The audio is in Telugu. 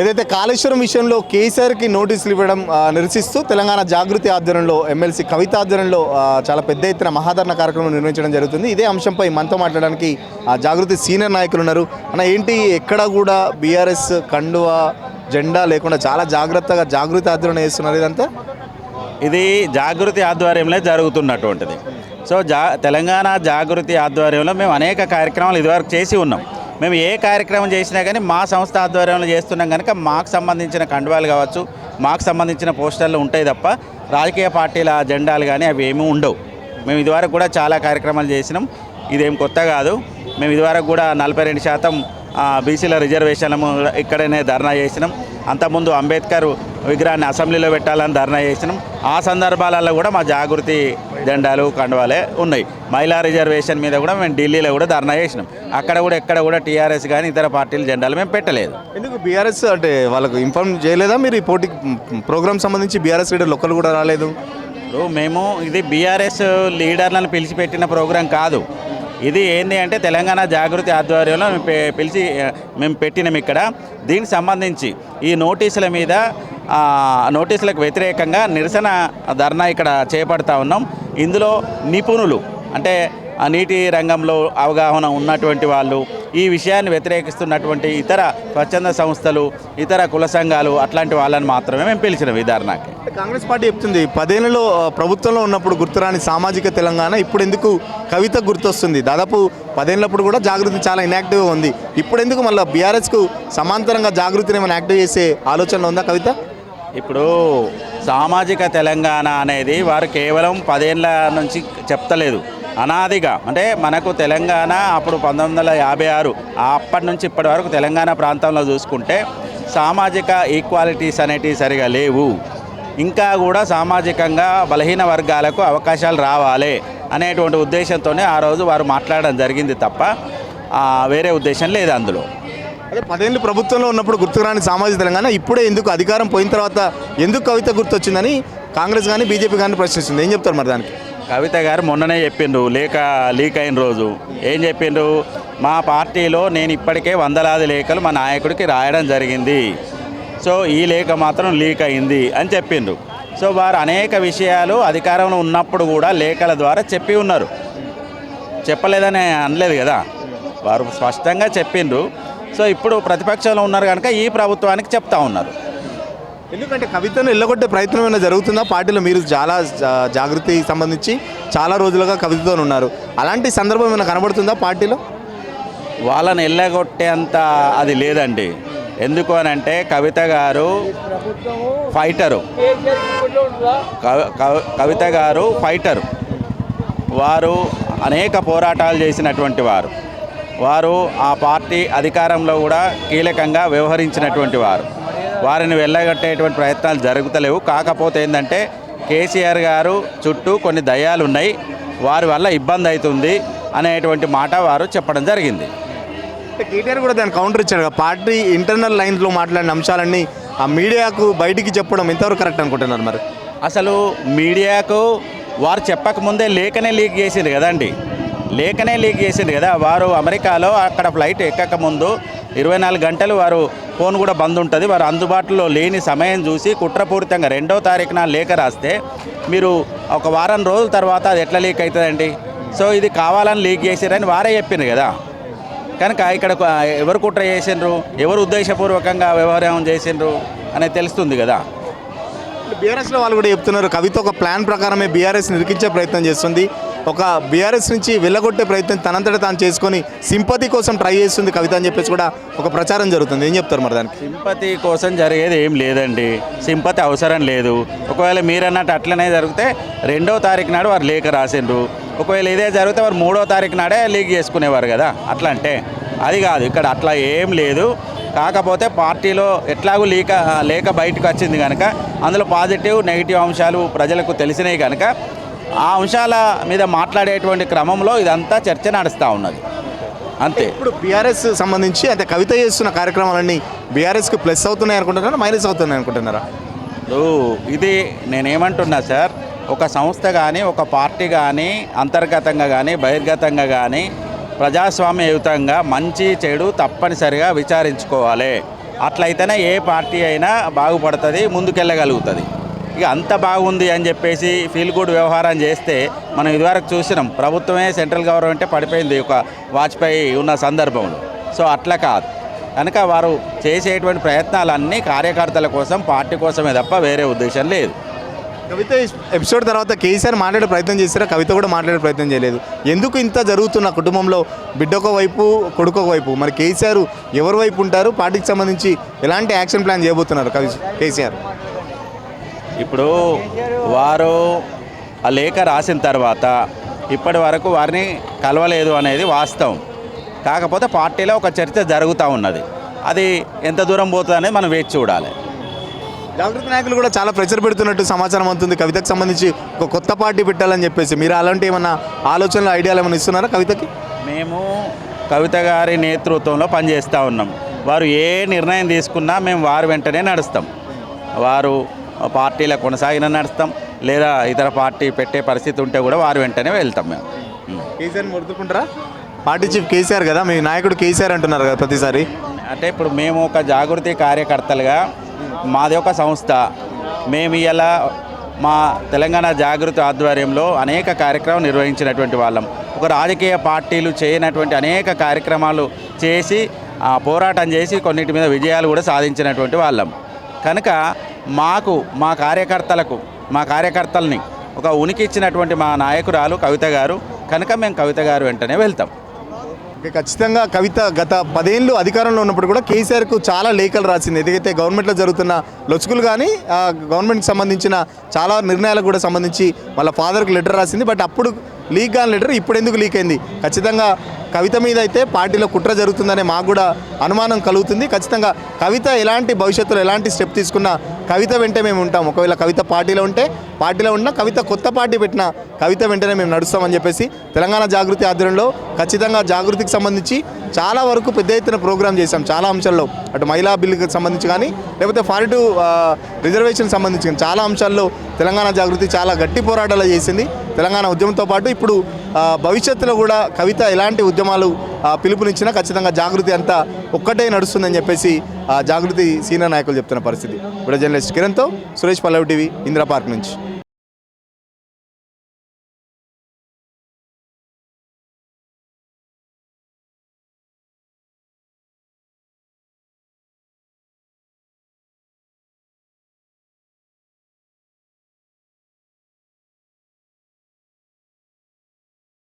ఏదైతే కాళేశ్వరం విషయంలో కేసీఆర్కి నోటీసులు ఇవ్వడం నిరసిస్తూ తెలంగాణ జాగృతి ఆధ్వర్యంలో ఎమ్మెల్సీ కవిత ఆధ్వర్యంలో చాలా పెద్ద ఎత్తున మహాధరణ కార్యక్రమం నిర్వహించడం జరుగుతుంది. ఇదే అంశంపై మనతో మాట్లాడడానికి జాగృతి సీనియర్ నాయకులు ఉన్నారు. అన్న ఏంటి ఎక్కడ కూడా బీఆర్ఎస్ కండువా జెండా లేకుండా చాలా జాగ్రత్తగా జాగృతి ఆధ్వర్యంలో చేస్తున్నారు. ఇదంతా ఇది జాగృతి ఆధ్వర్యంలో జరుగుతున్నటువంటిది. సో తెలంగాణ జాగృతి ఆధ్వర్యంలో మేము అనేక కార్యక్రమాలు ఇదివరకు చేసి ఉన్నాం. మేము ఏ కార్యక్రమం చేసినా కానీ మా సంస్థ ఆధ్వర్యంలో చేస్తున్నాం కనుక మాకు సంబంధించిన కండువాలు కావచ్చు, మాకు సంబంధించిన పోస్టర్లు ఉంటాయి తప్ప రాజకీయ పార్టీల జెండాలు కానీ అవి ఏమీ ఉండవు. మేము ఇదివరకు కూడా చాలా కార్యక్రమాలు చేసినాం. ఇదేం కొత్త కాదు. మేము ఇదివరకు కూడా 42% బీసీల రిజర్వేషన్లు ఇక్కడనే ధర్నా చేసినాం. అంతకుముందు అంబేద్కర్ విగ్రహాన్ని అసెంబ్లీలో పెట్టాలని ధర్నా చేసినాం. ఆ సందర్భాలలో కూడా మా జాగృతి జెండాలు కండువాలే ఉన్నాయి. మహిళా రిజర్వేషన్ మీద కూడా మేము ఢిల్లీలో కూడా ధర్నా చేసినాం. అక్కడ కూడా ఎక్కడ కూడా టీఆర్ఎస్ కానీ ఇతర పార్టీల జెండాలు మేము పెట్టలేదు. ఎందుకు బీఆర్ఎస్ అంటే వాళ్ళకు ఇన్ఫార్మ్ చేయలేదా? మీరు ఈ పోటీ ప్రోగ్రామ్ సంబంధించి బీఆర్ఎస్ లీడర్లు ఒక్కరు కూడా రాలేదు. మేము ఇది బీఆర్ఎస్ లీడర్లను పిలిచిపెట్టిన ప్రోగ్రాం కాదు. ఇది ఏంటి అంటే తెలంగాణ జాగృతి ఆధ్వర్యంలో మేము పెట్టినాం ఇక్కడ. దీనికి సంబంధించి ఈ నోటీసుల మీద నోటీసులకు వ్యతిరేకంగా నిరసన ధర్నా ఇక్కడ చేపడతా ఉన్నాం. ఇందులో నిపుణులు అంటే నీటి రంగంలో అవగాహన ఉన్నటువంటి వాళ్ళు, ఈ విషయాన్ని వ్యతిరేకిస్తున్నటువంటి ఇతర స్వచ్ఛంద సంస్థలు, ఇతర కుల సంఘాలు అట్లాంటి వాళ్ళని మాత్రమే మేము పిలిచినాం ఈ ధర్నాకి. కాంగ్రెస్ పార్టీ చెప్తుంది 10 ఏళ్లలో ప్రభుత్వంలో ఉన్నప్పుడు గుర్తురాని సామాజిక తెలంగాణ ఇప్పుడు ఎందుకు కవిత గుర్తొస్తుంది. దాదాపు 10 ఏళ్ళప్పుడు కూడా జాగృతి చాలా ఇన్యాక్టివ్గా ఉంది. ఇప్పుడు ఎందుకు మళ్ళీ బీఆర్ఎస్కు సమాంతరంగా జాగృతిని ఏమైనా యాక్టివ్ చేసే ఆలోచనలో ఉందా కవిత? ఇప్పుడు సామాజిక తెలంగాణ అనేది వారు కేవలం 10 ఏళ్ళ నుంచి చెప్తలేదు. అనాదిగా అంటే మనకు తెలంగాణ అప్పుడు 1956 అప్పటి నుంచి ఇప్పటి వరకు తెలంగాణ ప్రాంతంలో చూసుకుంటే సామాజిక ఈక్వాలిటీస్ అనేటివి సరిగా లేవు. ఇంకా కూడా సామాజికంగా బలహీన వర్గాలకు అవకాశాలు రావాలి అనేటువంటి ఉద్దేశంతోనే ఆ రోజు వారు మాట్లాడడం జరిగింది తప్ప వేరే ఉద్దేశం లేదు అందులో. అదే 10 ఏళ్ళు ప్రభుత్వంలో ఉన్నప్పుడు గుర్తురాని సామాజిక తెలంగాణ ఇప్పుడే ఎందుకు అధికారం పోయిన తర్వాత ఎందుకు కవిత గుర్తొచ్చిందని కాంగ్రెస్ కానీ బీజేపీ కానీ ప్రశ్నిస్తుంది. ఏం చెప్తారు మరి దానికి? కవిత గారు మొన్ననే చెప్పిండ్రు లీక్ అయిన రోజు ఏం చెప్పిండ్రు, మా పార్టీలో నేను ఇప్పటికే వందలాది లేఖలు మా నాయకుడికి రాయడం జరిగింది. సో ఈ లేఖ మాత్రం లీక్ అయింది అని చెప్పిండ్రు. సో వారు అనేక విషయాలు అధికారంలో ఉన్నప్పుడు కూడా లేఖల ద్వారా చెప్పి ఉన్నారు. చెప్పలేదని అనలేదు కదా, వారు స్పష్టంగా చెప్పిండ్రు. సో ఇప్పుడు ప్రతిపక్షంలో ఉన్నారు కనుక ఈ ప్రభుత్వానికి చెప్తా ఉన్నారు. ఎందుకంటే కవితను ఎల్లగొట్టే ప్రయత్నం ఏమైనా జరుగుతుందా పార్టీలో? మీరు చాలా జాగృతి సంబంధించి చాలా రోజులుగా కవితతో ఉన్నారు. అలాంటి సందర్భం ఏమైనా కనబడుతుందా పార్టీలో? వాళ్ళని ఎల్లగొట్టేంత అది లేదండి. ఎందుకు అని అంటే కవిత గారు ఫైటరు, కవిత గారు ఫైటరు. వారు అనేక పోరాటాలు చేసినటువంటి వారు ఆ పార్టీ అధికారంలో కూడా కీలకంగా వ్యవహరించినటువంటి వారిని వెళ్ళగట్టేటువంటి ప్రయత్నాలు జరుగుతలేవు. కాకపోతే ఏంటంటే కేసీఆర్ గారు చుట్టూ కొన్ని దయ్యాలు ఉన్నాయి, వారి వల్ల ఇబ్బంది అవుతుంది అనేటువంటి మాట వారు చెప్పడం జరిగింది. కేటీఆర్ కూడా దాన్ని కౌంటర్ ఇచ్చారు. పార్టీ ఇంటర్నల్ లైన్స్లో మాట్లాడిన అంశాలన్నీ ఆ మీడియాకు బయటికి చెప్పడం ఎంతవరకు కరెక్ట్ అనుకుంటున్నారు? మరి అసలు మీడియాకు వారు చెప్పకముందే లేఖనే లీక్ చేసింది కదండి. లేఖనే లీక్ చేసింది కదా. వారు అమెరికాలో అక్కడ ఫ్లైట్ ఎక్కకముందు 24 గంటలు వారు ఫోన్ కూడా బంద్ ఉంటుంది. వారు అందుబాటులో లేని సమయం చూసి కుట్రపూరితంగా 2వ తారీఖున లేఖ రాస్తే మీరు ఒక వారం రోజుల తర్వాత అది ఎట్లా లీక్ అవుతుందండి? సో ఇది కావాలని లీక్ చేసారని వారే చెప్పింది కదా. కనుక ఇక్కడ ఎవరు కుట్ర చేసిండ్రు, ఎవరు ఉద్దేశపూర్వకంగా వ్యవహారం చేసిండ్రు అనేది తెలుస్తుంది కదా. బీఆర్ఎస్లో వాళ్ళు కూడా చెప్తున్నారు కవిత ఒక ప్లాన్ ప్రకారమే బీఆర్ఎస్ నిరికించే ప్రయత్నం చేస్తుంది, ఒక బీఆర్ఎస్ నుంచి వెళ్ళగొట్టే ప్రయత్నం తనంతటా తాను చేసుకొని సింపతి కోసం ట్రై చేస్తుంది కవిత అని చెప్పేసి కూడా ఒక ప్రచారం జరుగుతుంది. ఏం చెప్తారు మరి దానికి? సింపతి కోసం జరిగేది ఏం లేదండి. సింపతి అవసరం లేదు. ఒకవేళ మీరన్నట్టు అట్లనే జరిగితే 2వ తారీఖు నాడు వారు లేఖ రాసిండ్రు. ఒకవేళ ఇదే జరిగితే వారు 3వ తారీఖు నాడే లీక్ చేసుకునేవారు కదా. అట్లా అంటే అది కాదు, ఇక్కడ అట్లా ఏం లేదు. కాకపోతే పార్టీలో ఎట్లాగూ లేఖ బయటకు వచ్చింది కనుక అందులో పాజిటివ్ నెగిటివ్ అంశాలు ప్రజలకు తెలిసినాయి కనుక ఆ అంశాల మీద మాట్లాడేటువంటి క్రమంలో ఇదంతా చర్చ నడుస్తూ ఉన్నది అంతే. ఇప్పుడు బీఆర్ఎస్ సంబంధించి అంటే కవిత చేస్తున్న కార్యక్రమాలన్నీ బీఆర్ఎస్కి ప్లస్ అవుతున్నాయి అనుకుంటున్నారా, మైనస్ అవుతున్నాయి అనుకుంటున్నారా? ఇది నేనేమంటున్నా సార్, ఒక సంస్థ కానీ ఒక పార్టీ కానీ అంతర్గతంగా కానీ బహిర్గతంగా కానీ ప్రజాస్వామ్యయుతంగా మంచి చెడు తప్పనిసరిగా విచారించుకోవాలి. అట్లయితేనే ఏ పార్టీ అయినా బాగుపడుతుంది, ముందుకెళ్ళగలుగుతుంది. ఇక అంత బాగుంది అని చెప్పేసి ఫీల్ గుడ్ వ్యవహారం చేస్తే మనం ఇదివరకు చూసినాం, ప్రభుత్వమే సెంట్రల్ గవర్నమెంటే పడిపోయింది ఒక వాజ్పేయి ఉన్న సందర్భంలో. సో అట్లా కాదు కనుక వారు చేసేటువంటి ప్రయత్నాలన్నీ కార్యకర్తల కోసం, పార్టీ కోసమే తప్ప వేరే ఉద్దేశం లేదు. కవిత ఎపిసోడ్ తర్వాత కేసీఆర్ మాట్లాడే ప్రయత్నం చేశారా? కవిత కూడా మాట్లాడే ప్రయత్నం చేయలేదు. ఎందుకు ఇంత జరుగుతున్న కుటుంబంలో బిడ్డొక వైపు కొడుకొక వైపు, మరి కేసీఆర్ ఎవరి వైపు ఉంటారు? పార్టీకి సంబంధించి ఎలాంటి యాక్షన్ ప్లాన్ చేయబోతున్నారు కేసీఆర్? ఇప్పుడు వారు ఆ లేఖ రాసిన తర్వాత ఇప్పటి వరకు వారిని కలవలేదు అనేది వాస్తవం. కాకపోతే పార్టీలో ఒక చర్చ జరుగుతూ ఉన్నది. అది ఎంత దూరం పోతుంది అనేది మనం వేచి చూడాలి. జాగృతి నాయకులు కూడా చాలా ప్రెషర్ పెడుతున్నట్టు సమాచారం అవుతుంది. కవితకు సంబంధించి ఒక కొత్త పార్టీ పెట్టాలని చెప్పేసి మీరు అలాంటి ఏమన్నా ఆలోచనలు, ఐడియాలు ఏమైనా ఇస్తున్నారా కవితకి? మేము కవిత గారి నేతృత్వంలో పనిచేస్తూ ఉన్నాం. వారు ఏ నిర్ణయం తీసుకున్నా మేము వారి వెంటనే నడుస్తాం. వారు పార్టీలో కొనసాగిన నడుస్తాం, లేదా ఇతర పార్టీ పెట్టే పరిస్థితి ఉంటే కూడా వారి వెంటనే వెళ్తాం మేము. కేసీఆర్ మొరుతుకుంటారా? పార్టీ చీఫ్ కేసీఆర్ కదా, మీ నాయకుడు కేసీఆర్ అంటున్నారు కదా ప్రతిసారి. అంటే ఇప్పుడు మేము ఒక జాగృతి కార్యకర్తలుగా, మాది ఒక సంస్థ, మేము ఇలా మా తెలంగాణ జాగృతి ఆధ్వర్యంలో అనేక కార్యక్రమాలు నిర్వహించినటువంటి వాళ్ళం. ఒక రాజకీయ పార్టీలు చేయనటువంటి అనేక కార్యక్రమాలు చేసి పోరాటం చేసి కొన్నిటి మీద విజయాలు కూడా సాధించినటువంటి వాళ్ళం. కనుక మాకు మా కార్యకర్తల్ని ఒక ఉనికి ఇచ్చినటువంటి మా నాయకురాలు కవిత గారు. కనుక మేము కవిత గారు వెంటనే వెళ్తాం. ఖచ్చితంగా కవిత గత 10 ఏళ్ళు అధికారంలో ఉన్నప్పుడు కూడా కేసీఆర్కు చాలా లేఖలు రాసింది. ఏదైతే గవర్నమెంట్లో జరుగుతున్న లొచుకులు కానీ గవర్నమెంట్కి సంబంధించిన చాలా నిర్ణయాలకు కూడా సంబంధించి వాళ్ళ ఫాదర్కి లెటర్ రాసింది. బట్ అప్పుడు లీక్ కాని లెటర్ ఇప్పుడు ఎందుకు లీక్ అయింది? ఖచ్చితంగా కవిత మీద అయితే పార్టీలో కుట్ర జరుగుతుందనే మాకు కూడా అనుమానం కలుగుతుంది. ఖచ్చితంగా కవిత ఎలాంటి భవిష్యత్తులో ఎలాంటి స్టెప్ తీసుకున్నా కవిత వెంటే మేము ఉంటాం. ఒకవేళ కవిత పార్టీలో ఉంటే పార్టీలో ఉన్న కవిత కొత్త పార్టీ పెట్టిన కవిత వెంటనే మేము నడుస్తామని చెప్పేసి తెలంగాణ జాగృతి ఆధ్వర్యంలో ఖచ్చితంగా జాగృతికి సంబంధించి చాలా వరకు పెద్ద ఎత్తున ప్రోగ్రామ్ చేశాం. చాలా అంశాల్లో అటు మహిళా బిల్లుకి సంబంధించి కానీ లేకపోతే 42 రిజర్వేషన్ సంబంధించి కానీ చాలా అంశాల్లో తెలంగాణ జాగృతి చాలా గట్టి పోరాటాలు చేసింది. తెలంగాణ ఉద్యమంతో పాటు ఇప్పుడు భవిష్యత్తులో కూడా కవిత ఎలాంటి ఉద్యమాలు పిలుపునిచ్చినా ఖచ్చితంగా జాగృతి అంతా ఒక్కటే నడుస్తుందని చెప్పేసి జాగృతి సీనియర్ నాయకులు చెప్తున్న పరిస్థితి. ఇప్పుడు జర్నలిస్ట్ కిరణ్తో సురేష్ పల్లవి టీవీ, ఇందిరా పార్క్ నుంచి.